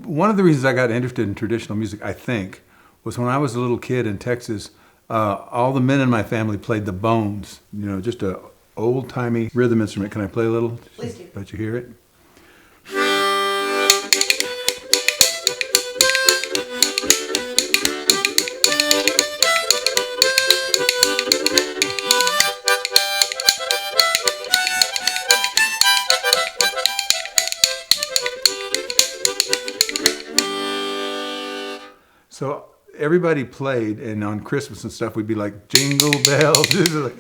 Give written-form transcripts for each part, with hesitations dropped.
One of the reasons I got interested in traditional music, I think, was when I was a little kid in Texas, all the men in my family played the bones, just a old-timey rhythm instrument. Can I play a little? Please do. Let you hear it? So everybody played, and on Christmas and stuff, we'd be like, jingle bells. This is like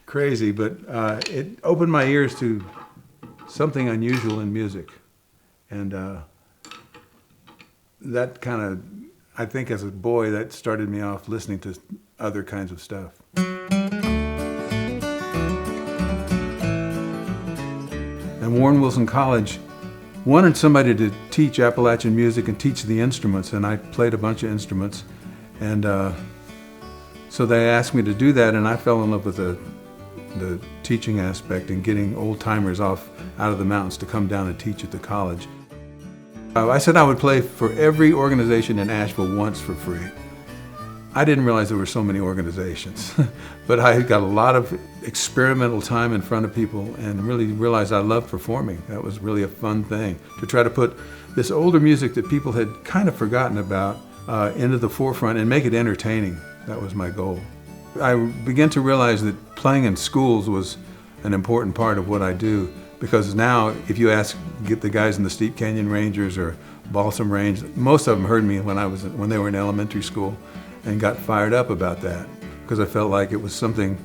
crazy, but it opened my ears to something unusual in music. And that kind of, I think as a boy, that started me off listening to other kinds of stuff. And Warren Wilson College wanted somebody to teach Appalachian music and teach the instruments, and I played a bunch of instruments. And so they asked me to do that, and I fell in love with the teaching aspect and getting old-timers out of the mountains to come down and teach at the college. I said I would play for every organization in Asheville once for free. I didn't realize there were so many organizations, but I got a lot of experimental time in front of people and really realized I loved performing. That was really a fun thing, to try to put this older music that people had kind of forgotten about into the forefront and make it entertaining. That was my goal. I began to realize that playing in schools was an important part of what I do, because now if you get the guys in the Steep Canyon Rangers or Balsam Range, most of them heard me when they were in elementary school, and got fired up about that, because I felt like it was something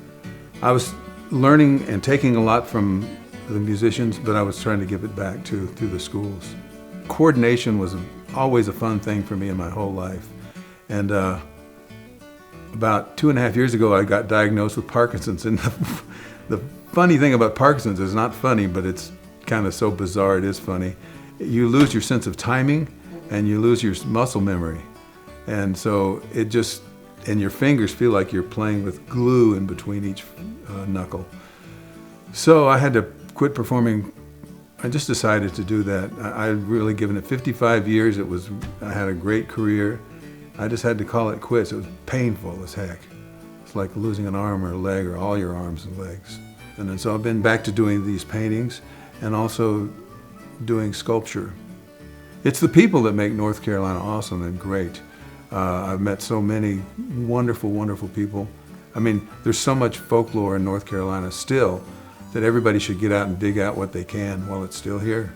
I was learning and taking a lot from the musicians, but I was trying to give it back through the schools. Coordination was always a fun thing for me in my whole life. And about 2.5 years ago, I got diagnosed with Parkinson's. And the funny thing about Parkinson's is not funny, but it's kind of so bizarre it is funny. You lose your sense of timing and you lose your muscle memory. And so and your fingers feel like you're playing with glue in between each knuckle. So I had to quit performing. I just decided to do that. I'd really given it 55 years. I had a great career. I just had to call it quits. It was painful as heck. It's like losing an arm or a leg, or all your arms and legs. And then so I've been back to doing these paintings and also doing sculpture. It's the people that make North Carolina awesome and great. I've met so many wonderful, wonderful people. I mean, there's so much folklore in North Carolina still that everybody should get out and dig out what they can while it's still here.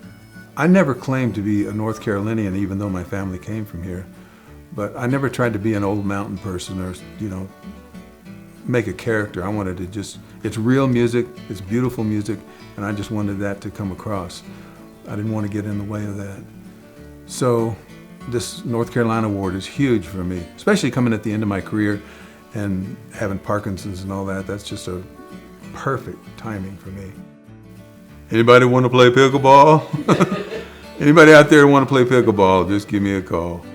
I never claimed to be a North Carolinian, even though my family came from here. But I never tried to be an old mountain person or, make a character. I wanted to it's real music, it's beautiful music, and I just wanted that to come across. I didn't want to get in the way of that. So this North Carolina award is huge for me, especially coming at the end of my career and having Parkinson's and all that. That's just a perfect timing for me. Anybody want to play pickleball? Anybody out there want to play pickleball, just give me a call.